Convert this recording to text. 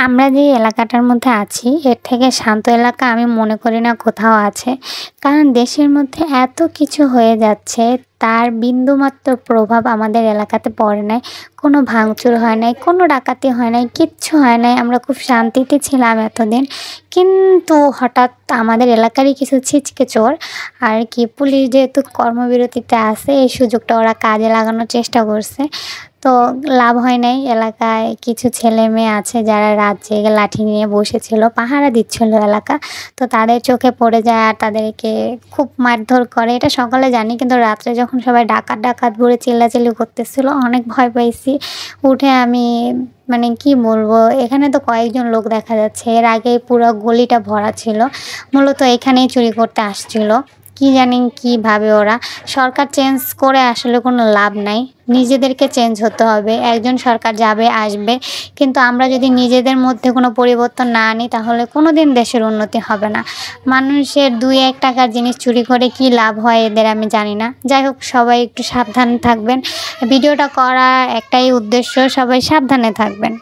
আমরা যে এলাকাটার মধ্যে আছি এর থেকে শান্ত এলাকা আমি মনে করি না কোথাও আছে। কারণ দেশের মধ্যে এত কিছু হয়ে যাচ্ছে, তার বিন্দুমাত্র প্রভাব আমাদের এলাকাতে পড়ে নাই। কোনো ভাঙচুর হয় নাই, কোনো ডাকাতি হয় নাই, কিচ্ছু হয় নাই। আমরা খুব শান্তিতে ছিলাম এতদিন। কিন্তু হঠাৎ আমাদের এলাকারই কিছু ছিচকে চোর আর কি পুলিশ যেহেতু কর্মবিরতিতে আছে, এই সুযোগটা ওরা কাজে লাগানোর চেষ্টা করছে। তো লাভ হয় নাই। এলাকায় কিছু ছেলে মেয়ে আছে যারা রাত জেগে লাঠি নিয়ে বসেছিল, পাহারা দিচ্ছিল এলাকা। তো তাদের চোখে পড়ে যায় আর তাদেরকে খুব মারধর করে, এটা সকালে জানি। কিন্তু রাত্রে যখন সবাই ডাকাত ডাকাত ভরে চিল্লাচিল্লি করতেছিল, অনেক ভয় পাইছি। উঠে আমি মানে কি বলবো, এখানে তো কয়েকজন লোক দেখা যাচ্ছে, এর আগে পুরো গলিটা ভরা ছিল। মূলত এখানেই চুরি করতে আসছিল। কি জানি কিভাবে ওরা। সরকার চেঞ্জ করে আসলে কোনো লাভ নাই, নিজেদেরকে চেঞ্জ হতে হবে। একজন সরকার যাবে আসবে, কিন্তু আমরা যদি নিজেদের মধ্যে কোনো পরিবর্তন না আনি তাহলে কোনো দিন দেশের উন্নতি হবে না। মানুষের 2-1 টাকার জিনিস চুরি করে কি লাভ হয় এদের আমি জানি না। যাই হোক, সবাই একটু সাবধানে থাকবেন। ভিডিওটা করার একটাই উদ্দেশ্য, সবাই সাবধানে থাকবেন।